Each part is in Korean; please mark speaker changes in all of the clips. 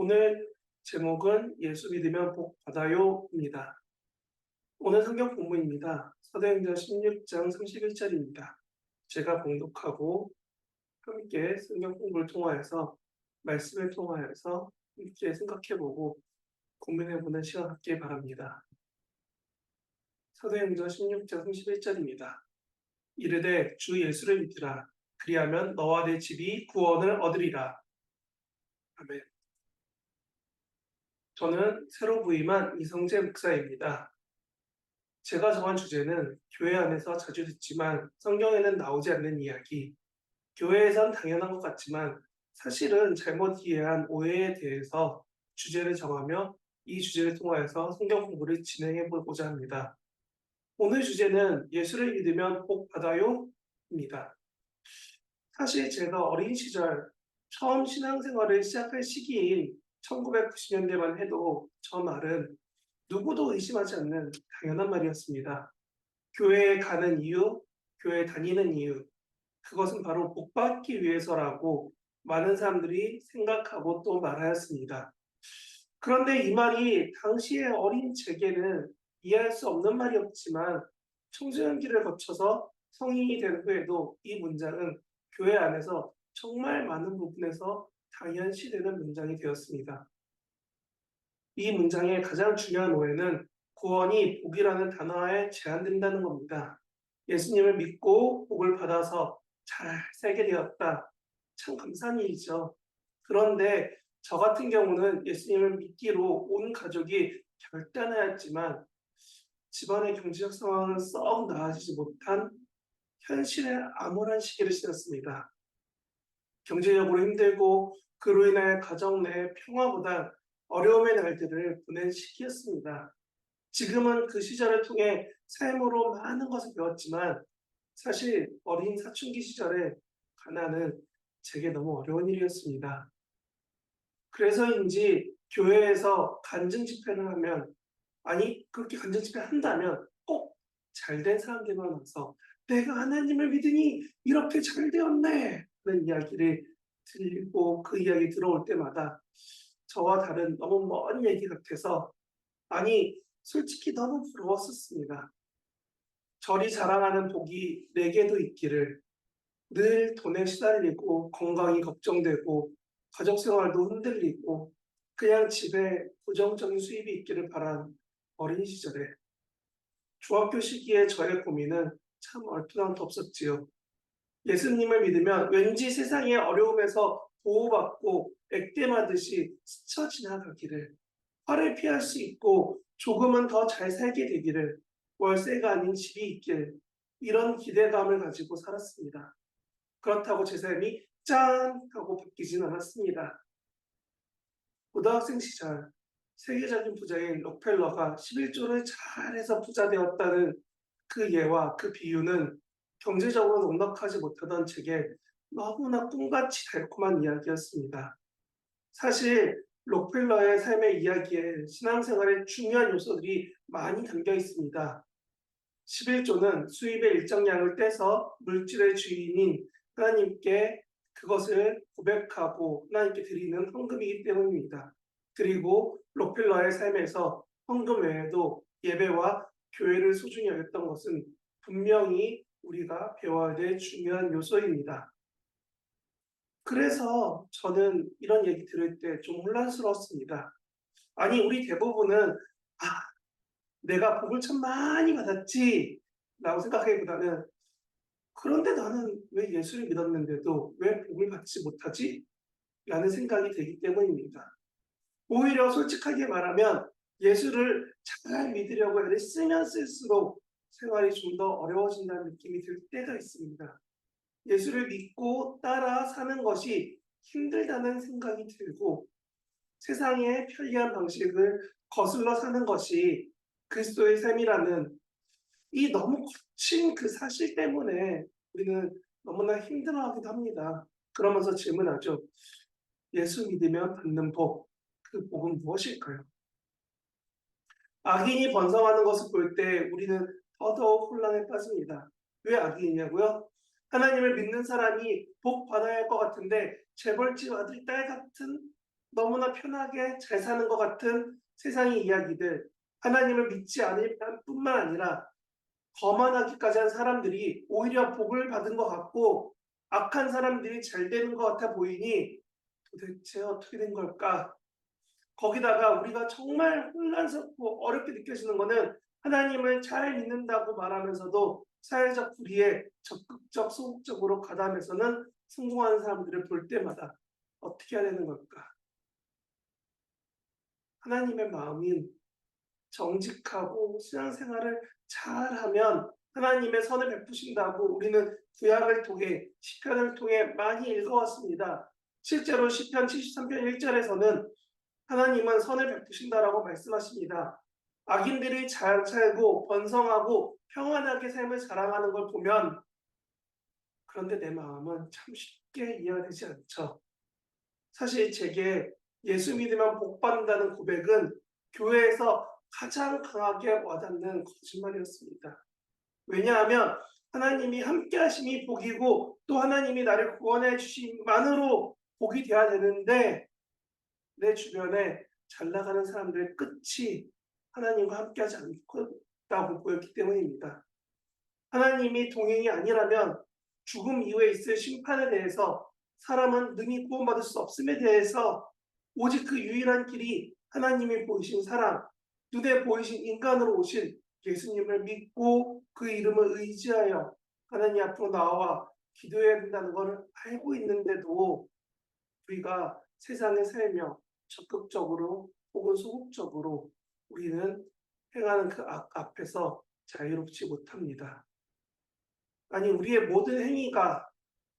Speaker 1: 오늘 제목은 예수 믿으면 복 받아요입니다. 오늘 성경 본문입니다. 사도행전 16장 31절입니다. 제가 봉독하고 함께 성경 공부를 통하여서 말씀을 통하여서 함께 생각해보고 고민해보는 시간 갖길 바랍니다. 사도행전 16장 31절입니다. 이르되 주 예수를 믿으라. 그리하면 너와 내 집이 구원을 얻으리라. 아멘. 저는 새로 부임한 이성재 목사입니다. 제가 정한 주제는 교회 안에서 자주 듣지만 성경에는 나오지 않는 이야기, 교회에선 당연한 것 같지만 사실은 잘못 이해한 오해에 대해서 주제를 정하며 이 주제를 통하여서 성경 공부를 진행해 보고자 합니다. 오늘 주제는 예수를 믿으면 복 받아요? 입니다. 사실 제가 어린 시절 처음 신앙생활을 시작할 시기인 1990년대만 해도 저 말은 누구도 의심하지 않는 당연한 말이었습니다. 교회에 가는 이유, 교회에 다니는 이유, 그것은 바로 복 받기 위해서라고 많은 사람들이 생각하고 또 말하였습니다. 그런데 이 말이 당시의 어린 제게는 이해할 수 없는 말이었지만 청소년기를 거쳐서 성인이 된 후에도 이 문장은 교회 안에서 정말 많은 부분에서 당연시되는 문장이 되었습니다. 이 문장의 가장 중요한 오해는 구원이 복이라는 단어에 제한된다는 겁니다. 예수님을 믿고 복을 받아서 잘 살게 되었다. 참 감사한 일이죠. 그런데 저 같은 경우는 예수님을 믿기로 온 가족이 결단하였지만 집안의 경제적 상황은 썩 나아지지 못한 현실의 암울한 시기를 지났습니다. 경제적으로 힘들고 그로 인해 가정 내 평화보다 어려움의 날들을 보낸 시기였습니다. 지금은 그 시절을 통해 삶으로 많은 것을 배웠지만 사실 어린 사춘기 시절의 가난은 제게 너무 어려운 일이었습니다. 그래서인지 교회에서 간증 집회를 하면, 아니 그렇게 간증 집회 한다면 꼭 잘된 사람들만 와서 내가 하나님을 믿으니 이렇게 잘 되었네 라는 이야기를 들고 그 이야기 들어올 때마다 저와 다른 너무 먼 얘기 같아서, 아니 솔직히 너무 부러웠었습니다. 저리 자랑하는 복이 내게도 있기를, 늘 돈에 시달리고 건강이 걱정되고 가족생활도 흔들리고 그냥 집에 고정적인 수입이 있기를 바란 어린 시절에 중학교 시기에 저의 고민은 참 얼토당토 없었지요. 예수님을 믿으면 왠지 세상의 어려움에서 보호받고 액땜하듯이 스쳐 지나가기를, 화를 피할 수 있고 조금은 더 잘 살게 되기를, 월세가 아닌 집이 있길, 이런 기대감을 가지고 살았습니다. 그렇다고 제 삶이 짠! 하고 바뀌진 않았습니다. 고등학생 시절 세계적인 부자인 록펠러가 11조를 잘해서 부자 되었다는 그 예와 그 비유는 경제적으로 넉넉하지 못하던 제게 너무나 꿈같이 달콤한 이야기였습니다. 사실 록펠러의 삶의 이야기에 신앙생활의 중요한 요소들이 많이 담겨 있습니다. 11조는 수입의 일정량을 떼서 물질의 주인인 하나님께 그것을 고백하고 하나님께 드리는 헌금이기 때문입니다. 그리고 록펠러의 삶에서 헌금 외에도 예배와 교회를 소중히 여겼던 것은 분명히 우리가 배워야 될 중요한 요소입니다. 그래서 저는 이런 얘기 들을 때 좀 혼란스러웠습니다. 아니 우리 대부분은 내가 복을 참 많이 받았지 라고 생각하기보다는, 그런데 나는 왜 예수를 믿었는데도 왜 복을 받지 못하지? 라는 생각이 들기 때문입니다. 오히려 솔직하게 말하면 예수를 잘 믿으려고 애를 쓰면 쓸수록 생활이 좀 더 어려워진다는 느낌이 들 때가 있습니다. 예수를 믿고 따라 사는 것이 힘들다는 생각이 들고 세상의 편리한 방식을 거슬러 사는 것이 그리스도의 삶이라는 이 너무 거친 그 사실 때문에 우리는 너무나 힘들어하기도 합니다. 그러면서 질문하죠. 예수 믿으면 받는 복, 그 복은 무엇일까요? 악인이 번성하는 것을 볼 때 우리는 더더욱 혼란에 빠집니다. 왜 악인이냐고요? 하나님을 믿는 사람이 복 받아야 할 것 같은데 재벌집 아들 딸 같은 너무나 편하게 잘 사는 것 같은 세상의 이야기들, 하나님을 믿지 않을 뿐만 아니라 거만하기까지 한 사람들이 오히려 복을 받은 것 같고 악한 사람들이 잘 되는 것 같아 보이니 도대체 어떻게 된 걸까? 거기다가 우리가 정말 혼란스럽고 어렵게 느껴지는 것은 하나님을 잘 믿는다고 말하면서도 사회적 불의에 적극적 소극적으로 가담해서는 성공하는 사람들을 볼 때마다 어떻게 해야 되는 걸까? 하나님의 마음인 정직하고 신앙생활을 잘하면 하나님의 선을 베푸신다고 우리는 구약을 통해 시편을 통해 많이 읽어왔습니다. 실제로 시편 73편 1절에서는 하나님은 선을 베푸신다라고 말씀하십니다. 악인들이 잘 살고 번성하고 평안하게 삶을 자랑하는 걸 보면 그런데 내 마음은 참 쉽게 이해가 되지 않죠. 사실 제게 예수 믿으면 복 받는다는 고백은 교회에서 가장 강하게 와닿는 거짓말이었습니다. 왜냐하면 하나님이 함께 하심이 복이고 또 하나님이 나를 구원해 주심만으로 복이 되어야 되는데 내 주변에 잘 나가는 사람들의 끝이 하나님과 함께하지 않다고 보였기 때문입니다. 하나님이 동행이 아니라면 죽음 이후에 있을 심판에 대해서 사람은 능히 구원받을 수 없음에 대해서 오직 그 유일한 길이 하나님이 보이신 사람, 눈에 보이신 인간으로 오신 예수님을 믿고 그 이름을 의지하여 하나님 앞으로 나와 기도해야 된다는 것을 알고 있는데도 우리가 세상에 살며 적극적으로 혹은 소극적으로 우리는 행하는 그 악 앞에서 자유롭지 못합니다. 아니 우리의 모든 행위가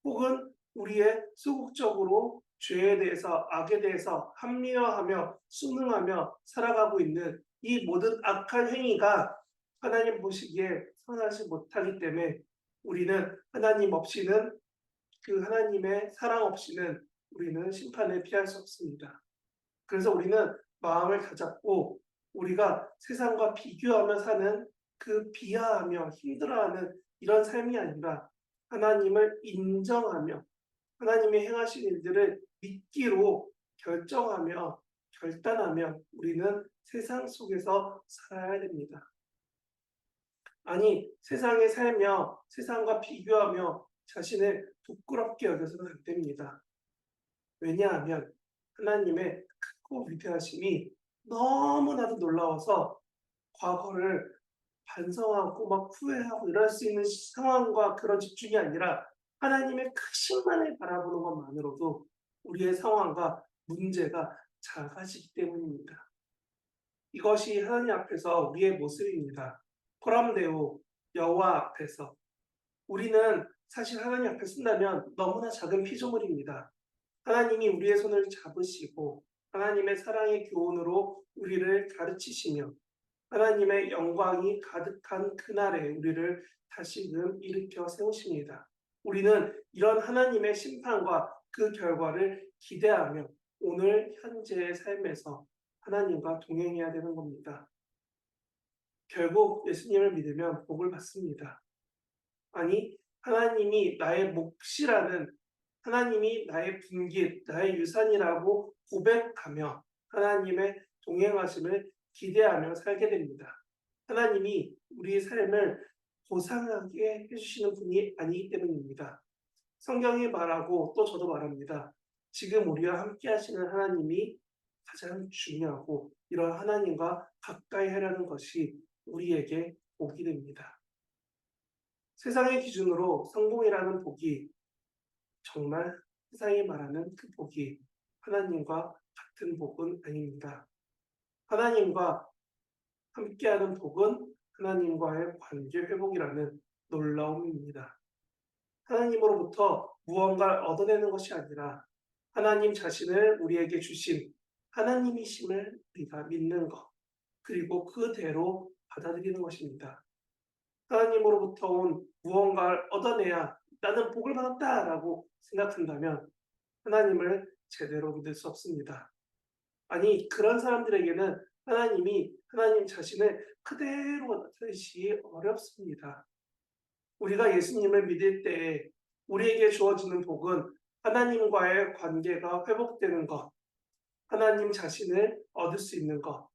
Speaker 1: 혹은 우리의 소극적으로 죄에 대해서 악에 대해서 합리화하며 순응하며 살아가고 있는 이 모든 악한 행위가 하나님 보시기에 선하지 못하기 때문에 우리는 하나님 없이는 그 하나님의 사랑 없이는 우리는 심판을 피할 수 없습니다. 그래서 우리는 마음을 다잡고 우리가 세상과 비교하며 사는 그 비하하며 힘들어하는 이런 삶이 아니라 하나님을 인정하며 하나님이 행하신 일들을 믿기로 결정하며 결단하며 우리는 세상 속에서 살아야 됩니다. 아니 세상에 살며 세상과 비교하며 자신을 부끄럽게 여겨서는 안 됩니다. 왜냐하면 하나님의 크고 위대하심이 너무나도 놀라워서 과거를 반성하고 막 후회하고 이럴 수 있는 상황과 그런 집중이 아니라 하나님의 크심만을 바라보는 것만으로도 우리의 상황과 문제가 작아지기 때문입니다. 이것이 하나님 앞에서 우리의 모습입니다. 코람데오 여호와 앞에서 우리는 사실 하나님 앞에 쓴다면 너무나 작은 피조물입니다. 하나님이 우리의 손을 잡으시고 하나님의 사랑의 교훈으로 우리를 가르치시며 하나님의 영광이 가득한 그날에 우리를 다시금 일으켜 세우십니다. 우리는 이런 하나님의 심판과 그 결과를 기대하며 오늘 현재의 삶에서 하나님과 동행해야 되는 겁니다. 결국 예수님을 믿으면 복을 받습니다. 아니 하나님이 나의 몫이라는 하나님이 나의 분깃, 나의 유산이라고 고백하며 하나님의 동행하심을 기대하며 살게 됩니다. 하나님이 우리의 삶을 보상하게 해주시는 분이 아니기 때문입니다. 성경이 말하고 또 저도 말합니다. 지금 우리와 함께 하시는 하나님이 가장 중요하고 이런 하나님과 가까이 하려는 것이 우리에게 복이 됩니다. 세상의 기준으로 성공이라는 복이 정말 세상이 말하는 그 복이 하나님과 같은 복은 아닙니다. 하나님과 함께하는 복은 하나님과의 관계 회복이라는 놀라움입니다. 하나님으로부터 무언가를 얻어내는 것이 아니라 하나님 자신을 우리에게 주신 하나님이심을 우리가 믿는 것, 그리고 그대로 받아들이는 것입니다. 하나님으로부터 온 무언가를 얻어내야 나는 복을 받았다라고 생각한다면 하나님을 제대로 믿을 수 없습니다. 아니 그런 사람들에게는 하나님이 하나님 자신을 그대로 나타내시기 어렵습니다. 우리가 예수님을 믿을 때에 우리에게 주어지는 복은 하나님과의 관계가 회복되는 것, 하나님 자신을 얻을 수 있는 것.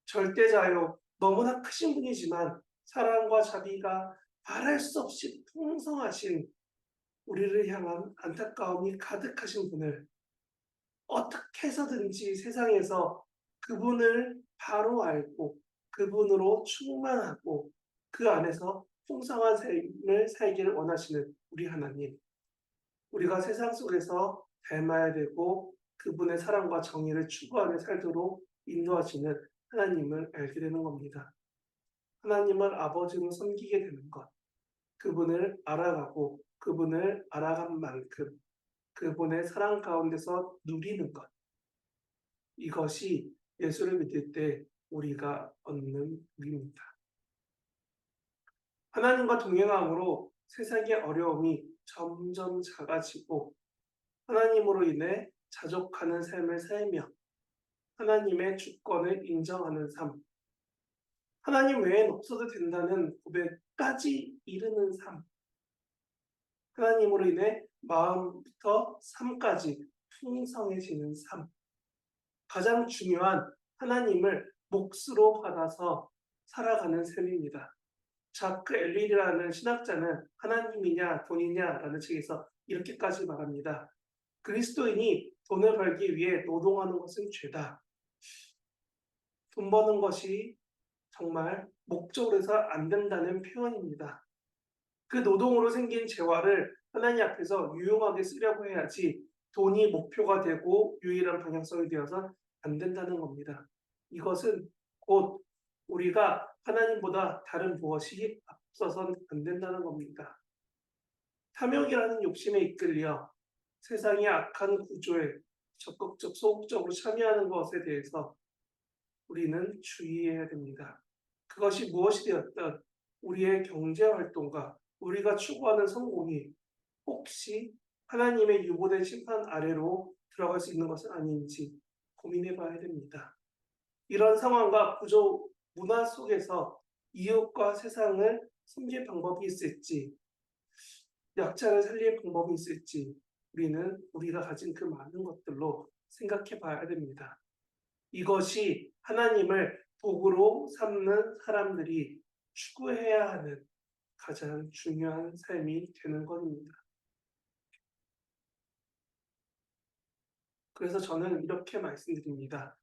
Speaker 1: 절대자요, 너무나 크신 분이지만 사랑과 자비가 말할 수 없이 풍성하신 우리를 향한 안타까움이 가득하신 분을 어떻게 해서든지 세상에서 그분을 바로 알고 그분으로 충만하고 그 안에서 풍성한 삶을 살기를 원하시는 우리 하나님. 우리가 세상 속에서 닮아야 되고 그분의 사랑과 정의를 추구하며 살도록 인도하시는 하나님을 알게 되는 겁니다. 하나님을 아버지로 섬기게 되는 것, 그분을 알아가고 그분을 알아간 만큼 그분의 사랑 가운데서 누리는 것, 이것이 예수를 믿을 때 우리가 얻는 복입니다. 하나님과 동행함으로 세상의 어려움이 점점 작아지고 하나님으로 인해 자족하는 삶을 살며 하나님의 주권을 인정하는 삶, 하나님 외엔 없어도 된다는 고백까지 이르는 삶, 하나님으로 인해 마음부터 삶까지 풍성해지는 삶, 가장 중요한 하나님을 몫으로 받아서 살아가는 삶입니다. 자크 엘릴이라는 신학자는 하나님이냐 돈이냐라는 책에서 이렇게까지 말합니다. 그리스도인이 돈을 벌기 위해 노동하는 것은 죄다. 돈 버는 것이 정말 목적으로 해서 안 된다는 표현입니다. 그 노동으로 생긴 재화를 하나님 앞에서 유용하게 쓰려고 해야지 돈이 목표가 되고 유일한 방향성이 되어서 안 된다는 겁니다. 이것은 곧 우리가 하나님보다 다른 무엇이 앞서선 안 된다는 겁니다. 탐욕이라는 욕심에 이끌려 세상의 악한 구조에 적극적 소극적으로 참여하는 것에 대해서 우리는 주의해야 됩니다. 그것이 무엇이 되었든 우리의 경제활동과 우리가 추구하는 성공이 혹시 하나님의 유보된 심판 아래로 들어갈 수 있는 것은 아닌지 고민해 봐야 됩니다. 이런 상황과 구조 문화 속에서 이웃과 세상을 섬길 방법이 있을지, 약자를 살릴 방법이 있을지 우리는 우리가 가진 그 많은 것들로 생각해 봐야 됩니다. 이것이 하나님을 복으로 삼는 사람들이 추구해야 하는 가장 중요한 삶이 되는 것입니다. 그래서 저는 이렇게 말씀드립니다.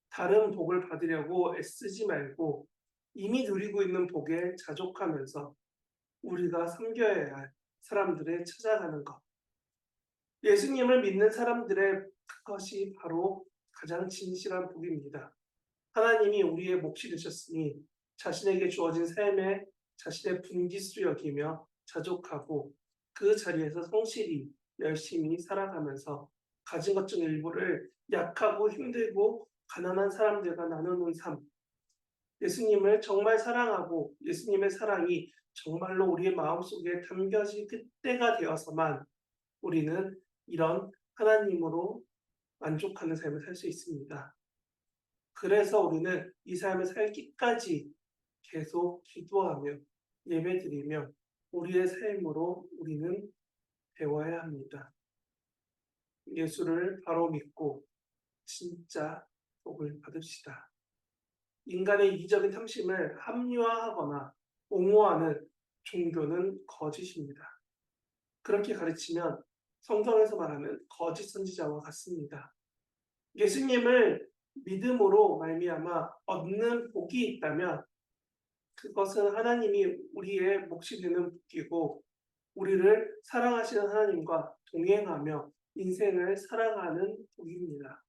Speaker 1: 다른 복을 받으려고 애쓰지 말고 이미 누리고 있는 복에 자족하면서 우리가 섬겨야 할 사람들을 찾아가는 것. 예수님을 믿는 사람들의 그것이 바로 가장 진실한 복입니다. 하나님이 우리의 몫이 되셨으니 자신에게 주어진 삶에 자신의 분깃으로 여기며 자족하고 그 자리에서 성실히 열심히 살아가면서 가진 것 중 일부를 약하고 힘들고 가난한 사람들과 나누는 삶. 예수님을 정말 사랑하고 예수님의 사랑이 정말로 우리의 마음속에 담겨진 그때가 되어서만 우리는 이런 하나님으로 만족하는 삶을 살 수 있습니다. 그래서 우리는 이 삶을 살기까지 계속 기도하며 예배드리며 우리의 삶으로 우리는 배워야 합니다. 예수를 바로 믿고 진짜 복을 받읍시다. 인간의 이기적인 탐심을 합리화하거나 옹호하는 종교는 거짓입니다. 그렇게 가르치면 성경에서 말하는 거짓 선지자와 같습니다. 예수님을 믿음으로 말미암아 얻는 복이 있다면 그것은 하나님이 우리의 몫이 되는 복이고 우리를 사랑하시는 하나님과 동행하며 인생을 살아가는 복입니다.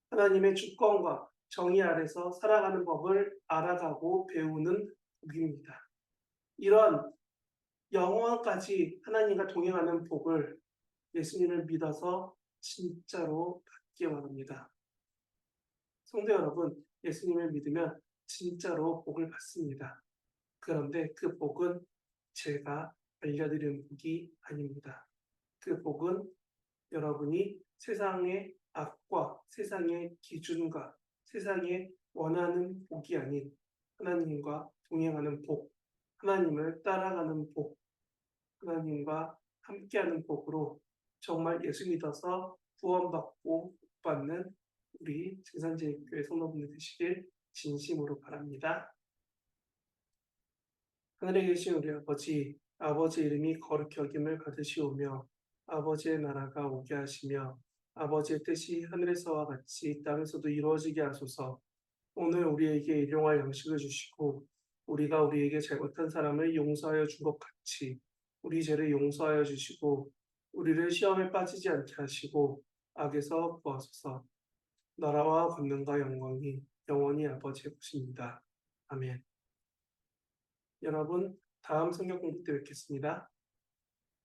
Speaker 1: 하나님의 주권과 정의 아래서 살아가는 법을 알아가고 배우는 복입니다. 이런 영원까지 하나님과 동행하는 복을 예수님을 믿어서 진짜로 받기 바랍니다. 성도 여러분, 예수님을 믿으면 진짜로 복을 받습니다. 그런데 그 복은 제가 알려드리는 복이 아닙니다. 그 복은 여러분이 세상의 악과 세상의 기준과 세상에 원하는 복이 아닌 하나님과 동행하는 복, 하나님을 따라가는 복, 하나님과 함께하는 복으로 정말 예수 믿어서 구원받고 복받는 우리 증산제일교회 성도분들 되시길 진심으로 바랍니다. 하늘에 계신 우리 아버지, 아버지 이름이 거룩히 여김을 받으시오며 아버지의 나라가 오게 하시며 아버지의 뜻이 하늘에서와 같이 땅에서도 이루어지게 하소서. 오늘 우리에게 일용할 양식을 주시고 우리가 우리에게 잘못한 사람을 용서하여 준 것 같이 우리 죄를 용서하여 주시고 우리를 시험에 빠지지 않게 하시고 악에서 구하소서. 나라와 권능과 영광이 영원히 아버지의 것입니다. 아멘. 여러분, 다음 성경 공부 때 뵙겠습니다.